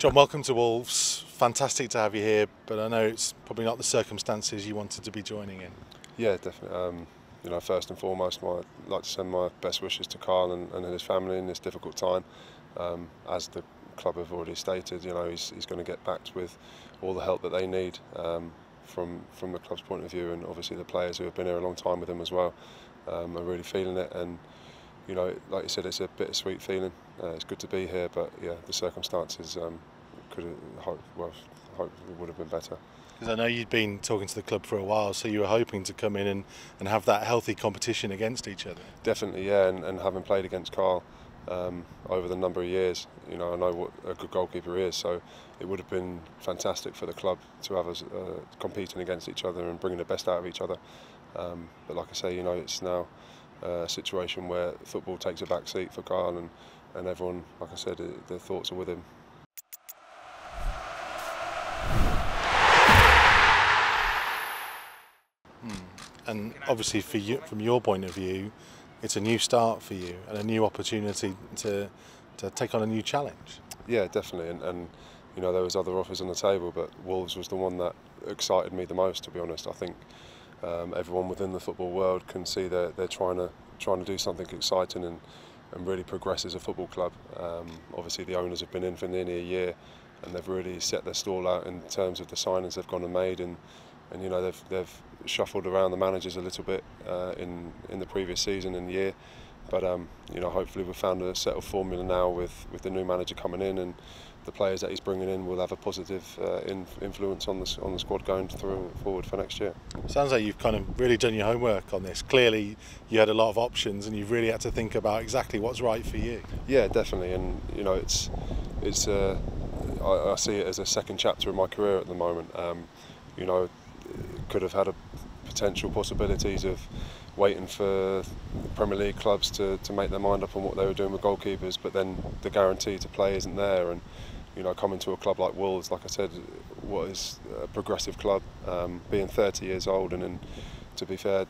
John, welcome to Wolves. Fantastic to have you here, but I know it's probably not the circumstances you wanted to be joining in. Yeah, definitely. First and foremost, I'd like to send my best wishes to Carl and his family in this difficult time. As the club have already stated, he's going to get backed with all the help that they need from the club's point of view, and obviously the players who have been here a long time with him as well are really feeling it. And like you said, it's a bittersweet feeling. It's good to be here, but yeah, the circumstances hopefully would have been better. Because I know you'd been talking to the club for a while, so you were hoping to come in and have that healthy competition against each other. Definitely, yeah, and having played against Carl over the number of years, I know what a good goalkeeper is, so it would have been fantastic for the club to have us competing against each other and bringing the best out of each other. But like I say, it's now a situation where football takes a back seat for Carl, and everyone, like I said, their thoughts are with him. And obviously, for you, from your point of view, it's a new start for you and a new opportunity to take on a new challenge. Yeah, definitely. And there was other offers on the table, but Wolves was the one that excited me the most. To be honest, I think everyone within the football world can see that they're trying to do something exciting and really progress as a football club. Obviously, the owners have been in for nearly a year, and they've really set their stall out in terms of the signings they've gone and made, and they've shuffled around the managers a little bit in the previous season and year, but hopefully we've found a settled formula now with the new manager coming in, and the players that he's bringing in will have a positive influence on the squad going forward for next year. Sounds like you've kind of really done your homework on this. Clearly, you had a lot of options, and you've really had to think about exactly what's right for you. Yeah, definitely, and I see it as a second chapter in my career at the moment. Could have had a potential possibilities of waiting for Premier League clubs to make their mind up on what they were doing with goalkeepers, but then the guarantee to play isn't there. And coming to a club like Wolves, like I said, what is a progressive club, being 30 years old, and to be fair,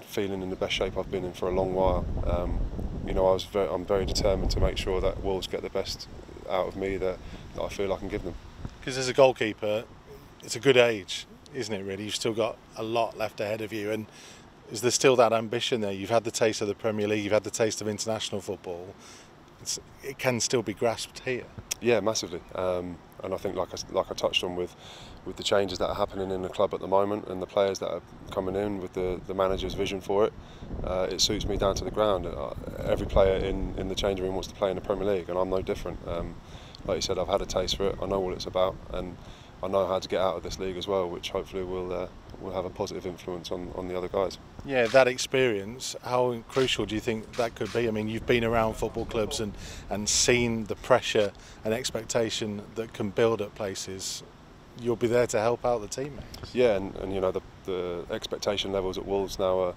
feeling in the best shape I've been in for a long while. I'm very determined to make sure that Wolves get the best out of me that I feel I can give them. Because as a goalkeeper, it's a good age, isn't it, really? You've still got a lot left ahead of you, and is there still that ambition there? You've had the taste of the Premier League, you've had the taste of international football. It can still be grasped here. Yeah, massively. And I think, like I touched on with the changes that are happening in the club at the moment and the players that are coming in with the manager's vision for it, it suits me down to the ground. Every player in the changing room wants to play in the Premier League, and I'm no different. Like you said, I've had a taste for it. I know what it's about, and I know how to get out of this league as well, which hopefully will have a positive influence on the other guys. Yeah, that experience, how crucial do you think that could be? I mean, you've been around football clubs and seen the pressure and expectation that can build at places. You'll be there to help out the teammates. Yeah, and the expectation levels at Wolves now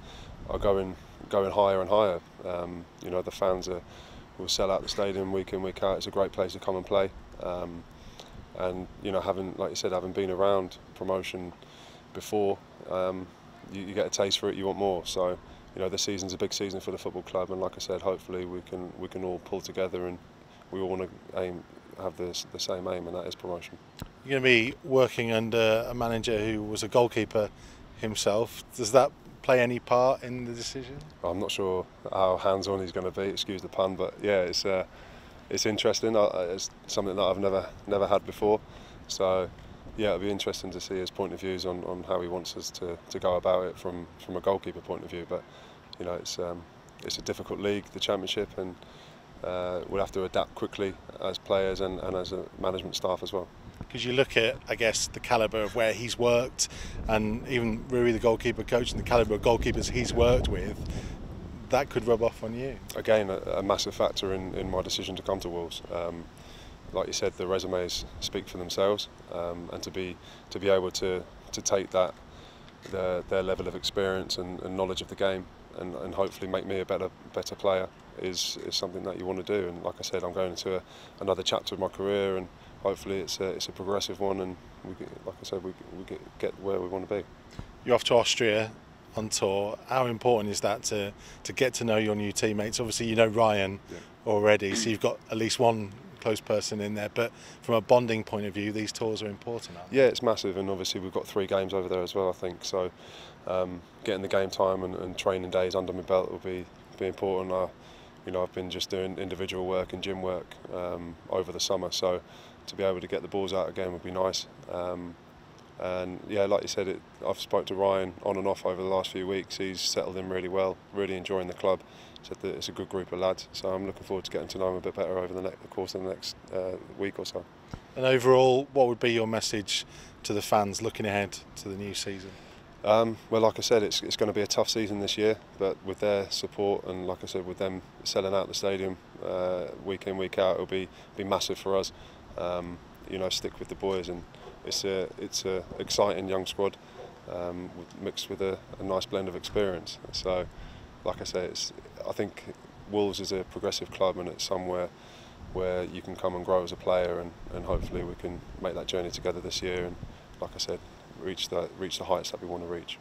are going higher and higher. The fans will sell out the stadium week in, week out. It's a great place to come and play. And like you said, having been around promotion before, you get a taste for it. You want more. So this season's a big season for the football club, and like I said, hopefully we can all pull together, and we all want to have the same aim, and that is promotion. You're going to be working under a manager who was a goalkeeper himself. Does that play any part in the decision? I'm not sure how hands-on he's going to be. Excuse the pun, but yeah, it's interesting. It's something that I've never had before. So yeah, it'll be interesting to see his point of views on how he wants us to go about it from a goalkeeper point of view. But it's a difficult league, the Championship, and we'll have to adapt quickly as players and as a management staff as well. Because you look at, I guess, the calibre of where he's worked, and even Ruddy, the goalkeeper coach, and the calibre of goalkeepers he's worked with, that could rub off on you. Again, a massive factor in my decision to come to Wolves. Like you said, the resumes speak for themselves, and to be able to take that their level of experience and knowledge of the game, and hopefully make me a better player is something that you want to do. And like I said, I'm going into another chapter of my career, and hopefully it's a progressive one, and like I said, we get where we want to be. You're off to Austria on tour. How important is that to get to know your new teammates? Obviously, you know Ryan already, so you've got at least one close person in there, but from a bonding point of view, these tours are important, aren't they? Yeah, it's massive, and obviously we've got 3 games over there as well, I think. So getting the game time and training days under my belt will be important. I've been just doing individual work and gym work over the summer, so to be able to get the balls out again would be nice. And yeah, like you said, I've spoke to Ryan on and off over the last few weeks. He's settled in really well, really enjoying the club. Said that it's a good group of lads, so I'm looking forward to getting to know him a bit better over the course of the next week or so. And overall, what would be your message to the fans looking ahead to the new season? Well, like I said, it's going to be a tough season this year, but with their support and, like I said, with them selling out the stadium week in, week out, it'll be massive for us. Stick with the boys, and it's a exciting young squad mixed with a nice blend of experience. So, like I say, I think Wolves is a progressive club, and it's somewhere where you can come and grow as a player, and hopefully we can make that journey together this year, and like I said, reach the heights that we want to reach.